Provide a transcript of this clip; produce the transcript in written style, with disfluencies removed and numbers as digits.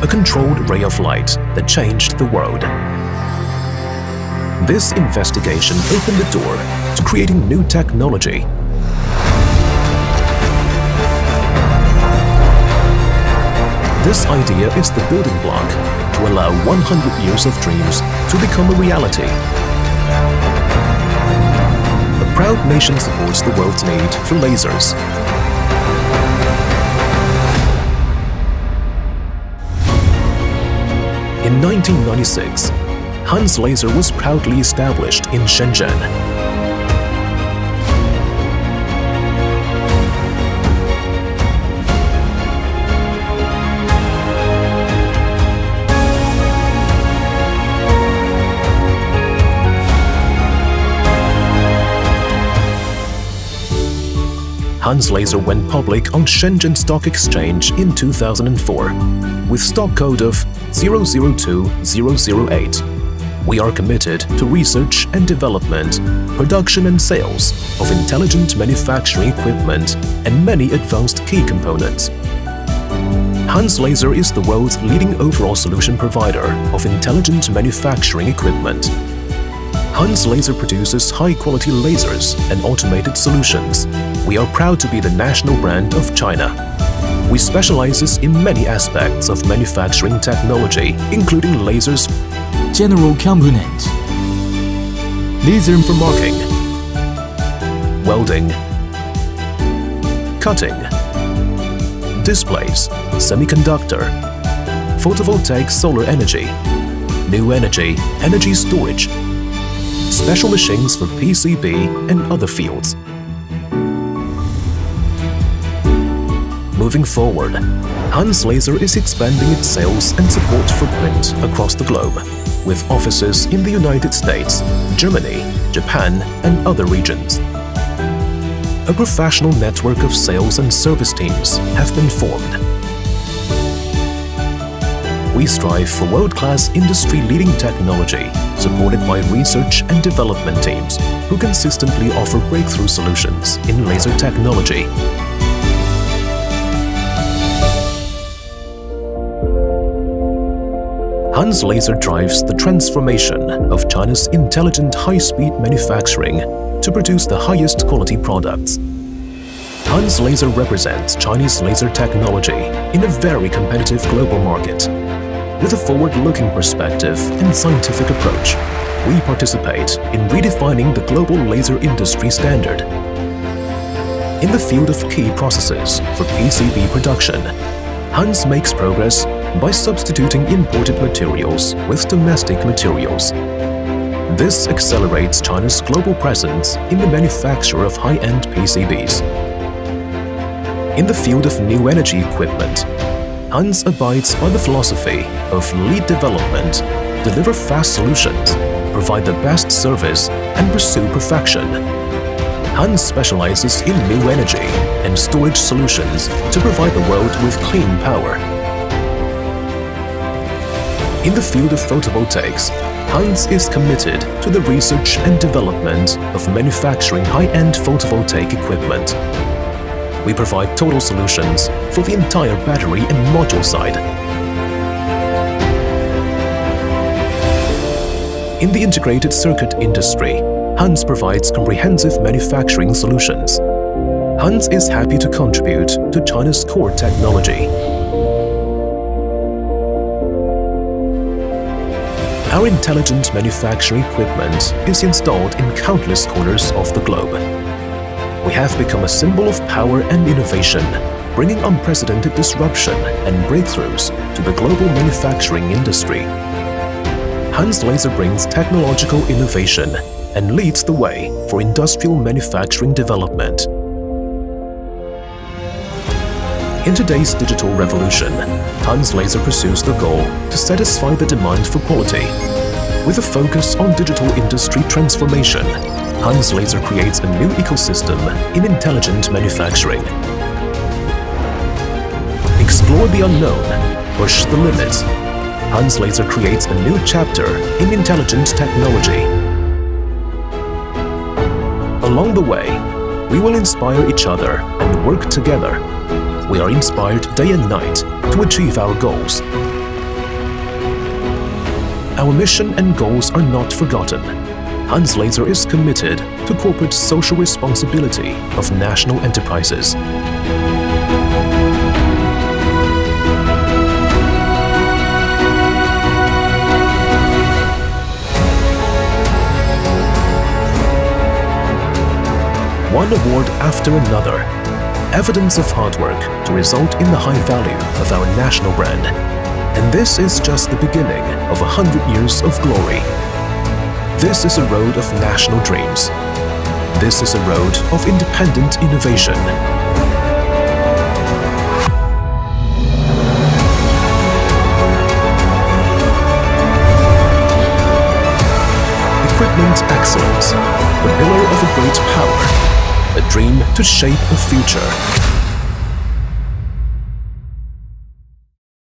a controlled ray of light that changed the world. This investigation opened the door to creating new technology. This idea is the building block to allow 100 years of dreams to become a reality. A proud nation supports the world's need for lasers. In 1996, Hans Laser was proudly established in Shenzhen. Hans Laser went public on Shenzhen Stock Exchange in 2004 with stock code of 002008. We are committed to research and development, production and sales of intelligent manufacturing equipment and many advanced key components. Hans Laser is the world's leading overall solution provider of intelligent manufacturing equipment. Hans Laser produces high-quality lasers and automated solutions. We are proud to be the national brand of China. We specialize in many aspects of manufacturing technology, including lasers, general component, laser for marking, welding, cutting, displays, semiconductor, photovoltaic solar energy, new energy, energy storage, special machines for PCB and other fields. Moving forward, Hans Laser is expanding its sales and support footprint across the globe, with offices in the United States, Germany, Japan, and other regions. A professional network of sales and service teams have been formed. We strive for world-class industry-leading technology, supported by research and development teams who consistently offer breakthrough solutions in laser technology. Hans Laser drives the transformation of China's intelligent high-speed manufacturing to produce the highest quality products. Hans Laser represents Chinese laser technology in a very competitive global market. With a forward-looking perspective and scientific approach, we participate in redefining the global laser industry standard. In the field of key processes for PCB production, Hans makes progress by substituting imported materials with domestic materials. This accelerates China's global presence in the manufacture of high-end PCBs. In the field of new energy equipment, Hans abides by the philosophy of lead development, deliver fast solutions, provide the best service, and pursue perfection. Hans specializes in new energy and storage solutions to provide the world with clean power. In the field of photovoltaics, Hans is committed to the research and development of manufacturing high-end photovoltaic equipment. We provide total solutions for the entire battery and module side. In the integrated circuit industry, Hans provides comprehensive manufacturing solutions. Hans is happy to contribute to China's core technology. Our intelligent manufacturing equipment is installed in countless corners of the globe. We have become a symbol of power and innovation, bringing unprecedented disruption and breakthroughs to the global manufacturing industry. Hans Laser brings technological innovation and leads the way for industrial manufacturing development. In today's digital revolution, Hans Laser pursues the goal to satisfy the demand for quality. With a focus on digital industry transformation, Hans Laser creates a new ecosystem in intelligent manufacturing. Explore the unknown, push the limits. Hans Laser creates a new chapter in intelligent technology. Along the way, we will inspire each other and work together. We are inspired day and night to achieve our goals. our mission and goals are not forgotten. Hans Laser is committed to corporate social responsibility of national enterprises. One award after another, evidence of hard work to result in the high value of our national brand. And this is just the beginning of 100 years of glory. This is a road of national dreams. This is a road of independent innovation. Equipment excellence, the pillar of a great power, a dream to shape a future.